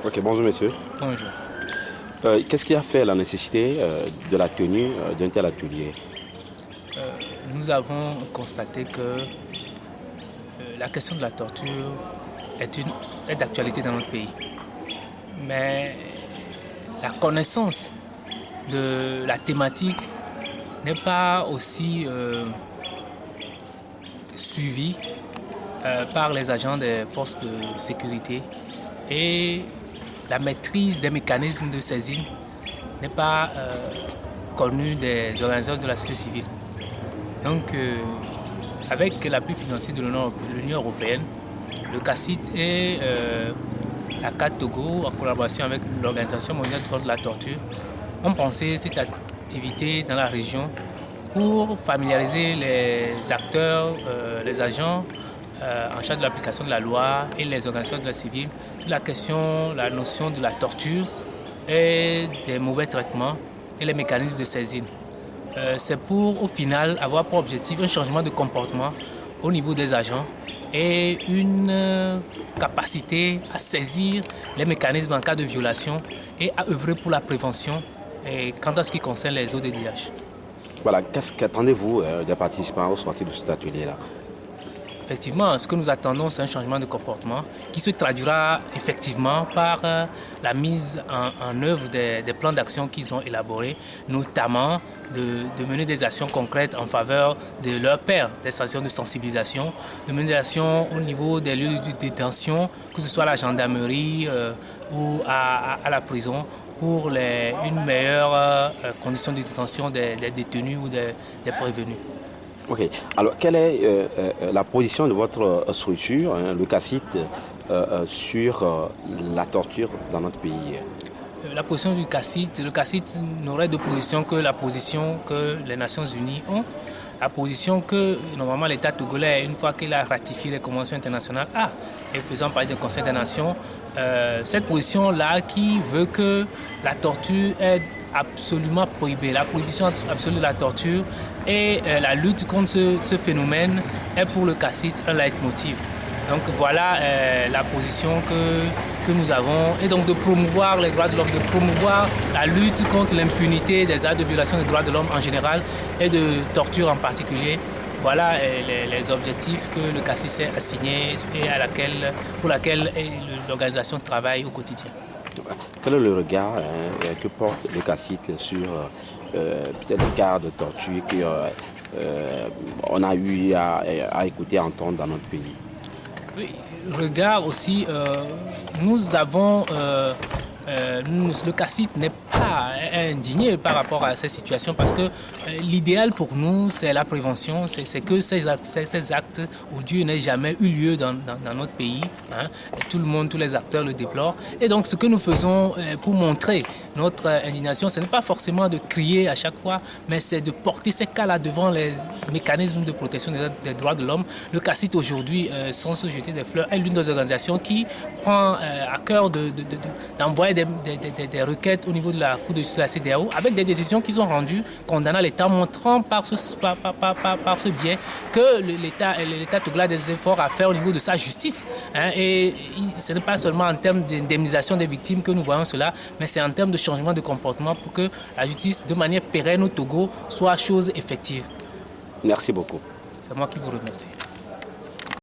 Ok, bonjour monsieur. Bonjour. Qu'est-ce qui a fait la nécessité de la tenue d'un tel atelier? Nous avons constaté que la question de la torture est d'actualité dans notre pays. Mais la connaissance de la thématique n'est pas aussi suivie par les agents des forces de sécurité et la maîtrise des mécanismes de saisine n'est pas connue des organisateurs de la société civile. Donc, avec l'appui financier de l'Union européenne, le CACIT et la CAT Togo, en collaboration avec l'Organisation mondiale contre la torture, ont pensé cette activité dans la région pour familiariser les acteurs, les agents en charge de l'application de la loi et les organisations de la civile sur la notion de la torture et des mauvais traitements et les mécanismes de saisine. C'est pour, au final, avoir pour objectif un changement de comportement au niveau des agents et une capacité à saisir les mécanismes en cas de violation et à œuvrer pour la prévention et quant à ce qui concerne les ODDH. Voilà, qu'est-ce qu'attendez-vous des participants au sortir de cet atelier-là? Effectivement, ce que nous attendons, c'est un changement de comportement qui se traduira effectivement par la mise en œuvre des plans d'action qu'ils ont élaborés, notamment de mener des actions concrètes en faveur de leurs pairs, des actions de sensibilisation, de mener des actions au niveau des lieux de détention, que ce soit à la gendarmerie ou à la prison, pour une meilleure condition de détention des détenus ou des prévenus. Ok, alors quelle est la position de votre structure, le CACIT, sur la torture dans notre pays? La position du CACIT, le CACIT n'aurait de position que la position que les Nations Unies ont, la position que normalement l'État togolais, une fois qu'il a ratifié les conventions internationales, a, et faisant partie du Conseil des Nations, cette position-là qui veut que la torture est absolument prohibée, la prohibition absolue de la torture et la lutte contre ce phénomène est pour le CACIT un leitmotiv. Donc voilà la position que nous avons, et donc de promouvoir les droits de l'homme, de promouvoir la lutte contre l'impunité des actes de violation des droits de l'homme en général et de torture en particulier. Voilà les objectifs que le CACIT s'est assigné et pour laquelle l'organisation travaille au quotidien. Quel est le regard que porte le CACIT sur peut-être les cas de torture qu'on a eu à écouter, à entendre dans notre pays? Oui, regard aussi, nous avons, le CACIT n'est pas indigné par rapport à cette situation parce que l'idéal pour nous, c'est la prévention, c'est que ces actes odieux n'aient jamais eu lieu dans notre pays. Hein. Tout le monde, tous les acteurs le déplorent. Et donc, ce que nous faisons pour montrer notre indignation, ce n'est pas forcément de crier à chaque fois, mais c'est de porter ces cas-là devant les mécanismes de protection des droits de l'homme. Le CACIT aujourd'hui, sans se jeter des fleurs, est l'une des organisations qui prend à cœur d'envoyer des requêtes au niveau de la Cour de justice de la CEDEAO avec des décisions qui sont rendues condamnant l'État, montrant par ce biais que l'État togolais a des efforts à faire au niveau de sa justice. Hein, et ce n'est pas seulement en termes d'indemnisation des victimes que nous voyons cela, mais c'est en termes de changement de comportement pour que la justice, de manière pérenne au Togo, soit chose effective. Merci beaucoup. C'est moi qui vous remercie.